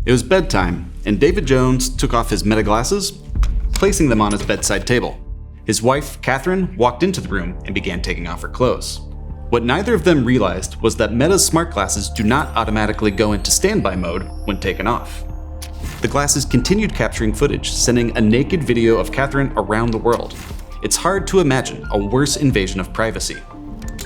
It was bedtime, and David Jones took off his Meta glasses, placing them on his bedside table. His wife, Catherine, walked into the room and began taking off her clothes. What neither of them realized was that Meta's smart glasses do not automatically go into standby mode when taken off. The glasses continued capturing footage, sending a naked video of Catherine around the world. It's hard to imagine a worse invasion of privacy.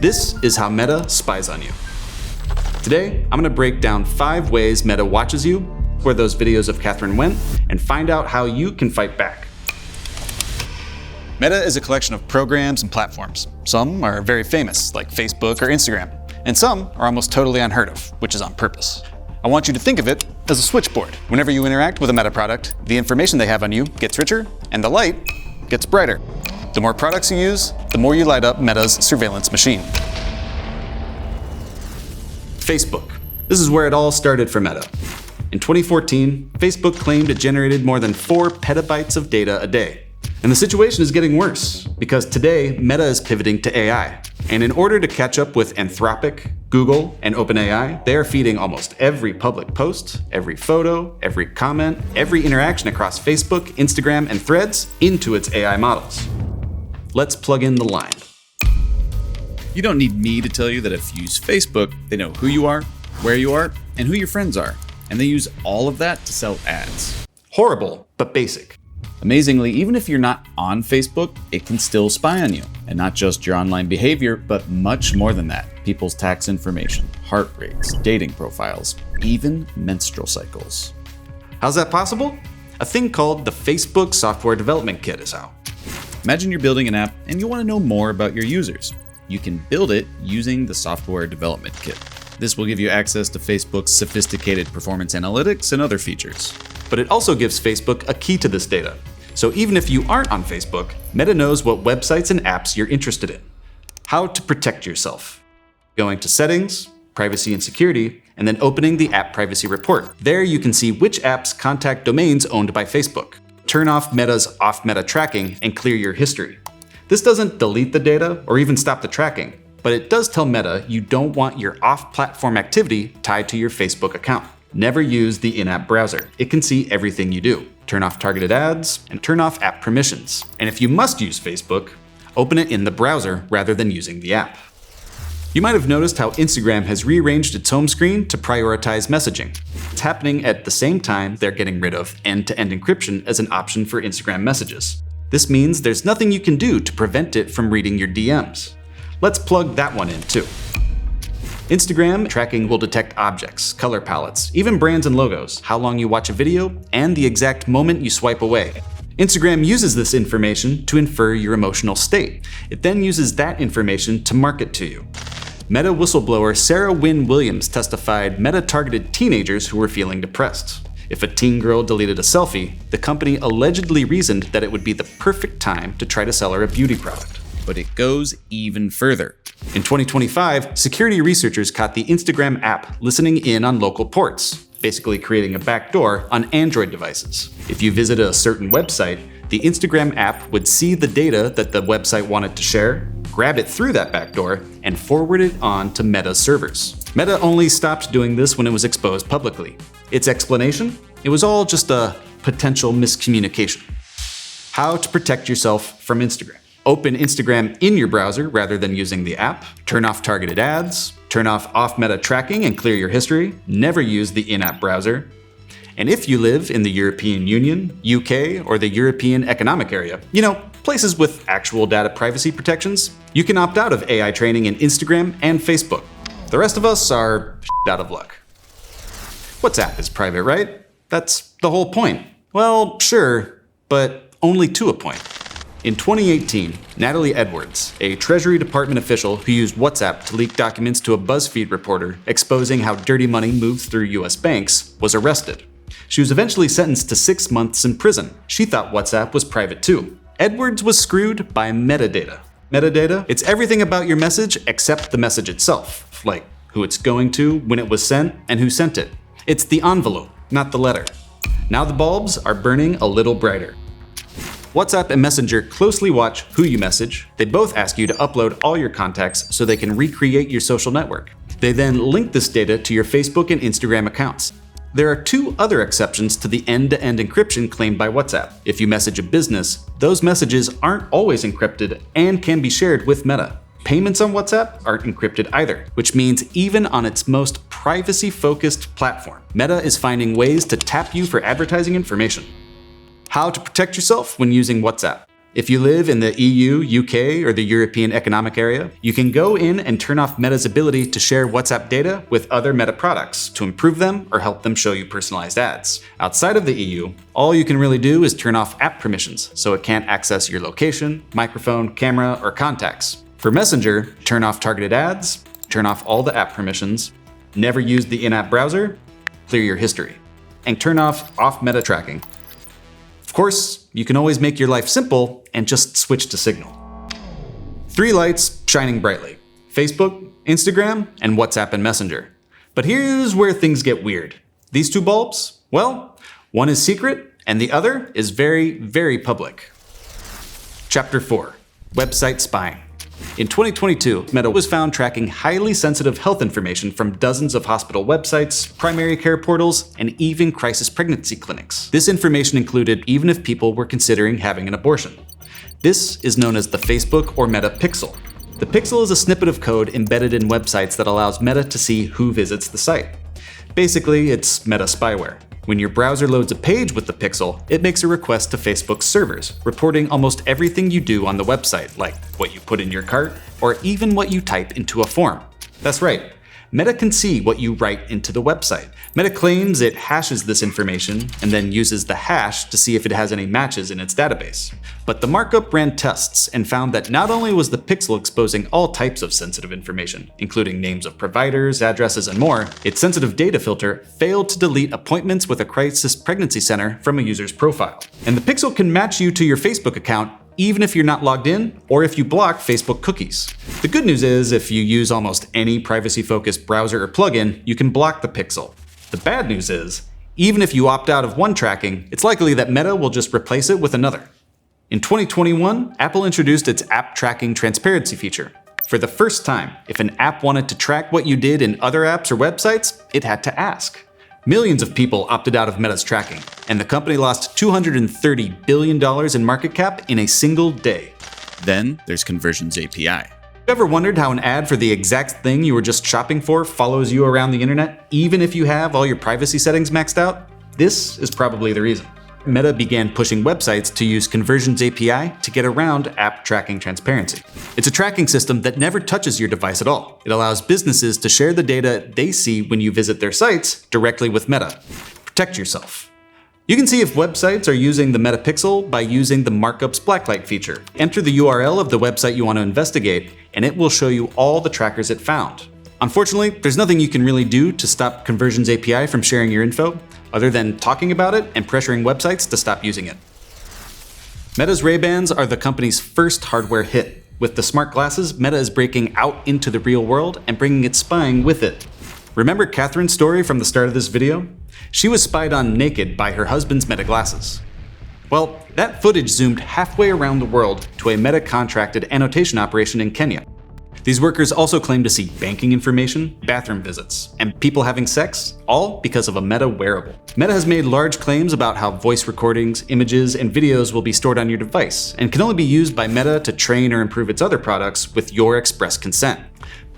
This is how Meta spies on you. Today, I'm going to break down 5 ways Meta watches you, where those videos of Catherine went, and find out how you can fight back. Meta is a collection of programs and platforms. Some are very famous, like Facebook or Instagram, and some are almost totally unheard of, which is on purpose. I want you to think of it as a switchboard. Whenever you interact with a Meta product, the information they have on you gets richer, and the light gets brighter. The more products you use, the more you light up Meta's surveillance machine. Facebook. This is where it all started for Meta. In 2014, Facebook claimed it generated more than 4 petabytes of data a day. And the situation is getting worse, because today, Meta is pivoting to AI. And in order to catch up with Anthropic, Google, and OpenAI, they are feeding almost every public post, every photo, every comment, every interaction across Facebook, Instagram, and Threads into its AI models. Let's plug in the line. You don't need me to tell you that if you use Facebook, they know who you are, where you are, and who your friends are. And they use all of that to sell ads. Horrible, but basic. Amazingly, even if you're not on Facebook, it can still spy on you. And not just your online behavior, but much more than that. People's tax information, heart rates, dating profiles, even menstrual cycles. How's that possible? A thing called the Facebook Software Development Kit is how. Imagine you're building an app and you want to know more about your users. You can build it using the Software Development Kit. This will give you access to Facebook's sophisticated performance analytics and other features. But it also gives Facebook a key to this data. So even if you aren't on Facebook, Meta knows what websites and apps you're interested in. How to protect yourself. Going to Settings, Privacy and Security, and then opening the App Privacy Report. There you can see which apps contact domains owned by Facebook. Turn off Meta's off-Meta tracking and clear your history. This doesn't delete the data or even stop the tracking, but it does tell Meta you don't want your off-platform activity tied to your Facebook account. Never use the in-app browser. It can see everything you do. Turn off targeted ads and turn off app permissions. And if you must use Facebook, open it in the browser rather than using the app. You might have noticed how Instagram has rearranged its home screen to prioritize messaging. It's happening at the same time they're getting rid of end-to-end encryption as an option for Instagram messages. This means there's nothing you can do to prevent it from reading your DMs. Let's plug that one in too. Instagram tracking will detect objects, color palettes, even brands and logos, how long you watch a video, and the exact moment you swipe away. Instagram uses this information to infer your emotional state. It then uses that information to market to you. Meta whistleblower Sarah Wynne Williams testified Meta targeted teenagers who were feeling depressed. If a teen girl deleted a selfie, the company allegedly reasoned that it would be the perfect time to try to sell her a beauty product. But it goes even further. In 2025, security researchers caught the Instagram app listening in on local ports, basically creating a backdoor on Android devices. If you visited a certain website, the Instagram app would see the data that the website wanted to share, grab it through that backdoor, and forward it on to Meta's servers. Meta only stopped doing this when it was exposed publicly. Its explanation? It was all just a potential miscommunication. How to protect yourself from Instagram. Open Instagram in your browser rather than using the app. Turn off targeted ads. Turn off off-Meta tracking and clear your history. Never use the in-app browser. And if you live in the European Union, UK, or the European Economic Area, places with actual data privacy protections, you can opt out of AI training in Instagram and Facebook. The rest of us are out of luck. WhatsApp is private, right? That's the whole point. Well, sure, but only to a point. In 2018, Natalie Edwards, a Treasury Department official who used WhatsApp to leak documents to a BuzzFeed reporter exposing how dirty money moves through US banks, was arrested. She was eventually sentenced to 6 months in prison. She thought WhatsApp was private too. Edwards was screwed by metadata. Metadata? It's everything about your message except the message itself, like who it's going to, when it was sent, and who sent it. It's the envelope, not the letter. Now the bulbs are burning a little brighter. WhatsApp and Messenger closely watch who you message. They both ask you to upload all your contacts so they can recreate your social network. They then link this data to your Facebook and Instagram accounts. There are two other exceptions to the end-to-end encryption claimed by WhatsApp. If you message a business, those messages aren't always encrypted and can be shared with Meta. Payments on WhatsApp aren't encrypted either, which means even on its most privacy-focused platform, Meta is finding ways to tap you for advertising information. How to protect yourself when using WhatsApp. If you live in the EU, UK, or the European Economic Area, you can go in and turn off Meta's ability to share WhatsApp data with other Meta products to improve them or help them show you personalized ads. Outside of the EU, all you can really do is turn off app permissions, so it can't access your location, microphone, camera, or contacts. For Messenger, turn off targeted ads, turn off all the app permissions, never use the in-app browser, clear your history, and turn off Meta tracking. Of course, you can always make your life simple and just switch to Signal. 3 lights shining brightly: Facebook, Instagram, and WhatsApp and Messenger. But here's where things get weird. These 2 bulbs? Well, one is secret and the other is very, very public. Chapter 4: Website Spying. In 2022, Meta was found tracking highly sensitive health information from dozens of hospital websites, primary care portals, and even crisis pregnancy clinics. This information included even if people were considering having an abortion. This is known as the Facebook or Meta pixel. The pixel is a snippet of code embedded in websites that allows Meta to see who visits the site. Basically, it's Meta spyware. When your browser loads a page with the pixel, it makes a request to Facebook's servers, reporting almost everything you do on the website, like what you put in your cart, or even what you type into a form. That's right, Meta can see what you write into the website. Meta claims it hashes this information and then uses the hash to see if it has any matches in its database. But the markup ran tests and found that not only was the pixel exposing all types of sensitive information, including names of providers, addresses, and more, its sensitive data filter failed to delete appointments with a crisis pregnancy center from a user's profile. And the pixel can match you to your Facebook account even if you're not logged in or if you block Facebook cookies. The good news is if you use almost any privacy-focused browser or plugin, you can block the pixel. The bad news is, even if you opt out of one tracking, it's likely that Meta will just replace it with another. In 2021, Apple introduced its App Tracking Transparency feature. For the first time, if an app wanted to track what you did in other apps or websites, it had to ask. Millions of people opted out of Meta's tracking, and the company lost $230 billion in market cap in a single day. Then there's Conversions API. You ever wondered how an ad for the exact thing you were just shopping for follows you around the internet, even if you have all your privacy settings maxed out? This is probably the reason. Meta began pushing websites to use Conversions API to get around App Tracking Transparency. It's a tracking system that never touches your device at all. It allows businesses to share the data they see when you visit their sites directly with Meta. Protect yourself. You can see if websites are using the Meta Pixel by using the Markups Blacklight feature. Enter the URL of the website you want to investigate, and it will show you all the trackers it found. Unfortunately, there's nothing you can really do to stop Conversions API from sharing your info, other than talking about it and pressuring websites to stop using it. Meta's Ray-Bans are the company's first hardware hit. With the smart glasses, Meta is breaking out into the real world and bringing its spying with it. Remember Catherine's story from the start of this video? She was spied on naked by her husband's Meta glasses. Well, that footage zoomed halfway around the world to a Meta-contracted annotation operation in Kenya. These workers also claim to see banking information, bathroom visits, and people having sex, all because of a Meta wearable. Meta has made large claims about how voice recordings, images, and videos will be stored on your device, and can only be used by Meta to train or improve its other products with your express consent.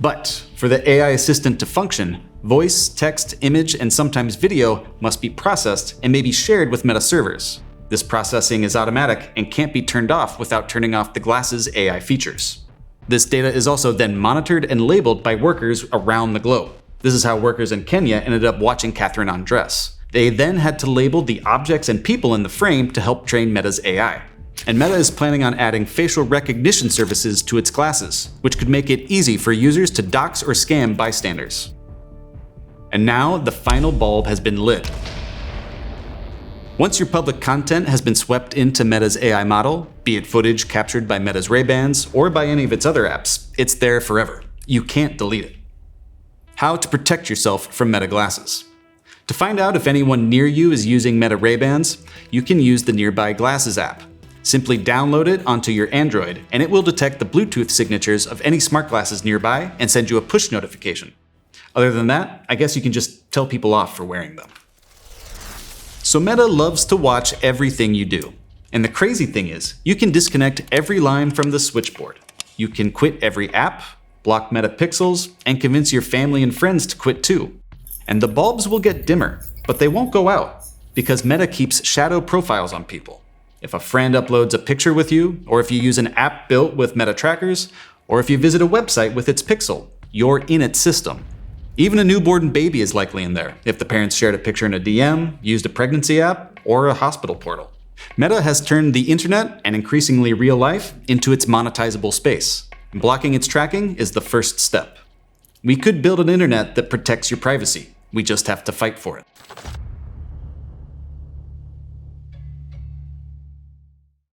But for the AI assistant to function, voice, text, image, and sometimes video must be processed and may be shared with Meta servers. This processing is automatic and can't be turned off without turning off the glasses' AI features. This data is also then monitored and labeled by workers around the globe. This is how workers in Kenya ended up watching Catherine undress. They then had to label the objects and people in the frame to help train Meta's AI. And Meta is planning on adding facial recognition services to its glasses, which could make it easy for users to dox or scam bystanders. And now the final bulb has been lit. Once your public content has been swept into Meta's AI model, be it footage captured by Meta's Ray-Bans or by any of its other apps, it's there forever. You can't delete it. How to protect yourself from Meta glasses. To find out if anyone near you is using Meta Ray-Bans, you can use the Nearby Glasses app. Simply download it onto your Android, and it will detect the Bluetooth signatures of any smart glasses nearby and send you a push notification. Other than that, I guess you can just tell people off for wearing them. So Meta loves to watch everything you do. And the crazy thing is, you can disconnect every line from the switchboard. You can quit every app, block Meta pixels, and convince your family and friends to quit too. And the bulbs will get dimmer, but they won't go out, because Meta keeps shadow profiles on people. If a friend uploads a picture with you, or if you use an app built with Meta trackers, or if you visit a website with its pixel, you're in its system. Even a newborn baby is likely in there, if the parents shared a picture in a DM, used a pregnancy app, or a hospital portal. Meta has turned the internet, and increasingly real life, into its monetizable space. Blocking its tracking is the first step. We could build an internet that protects your privacy. We just have to fight for it.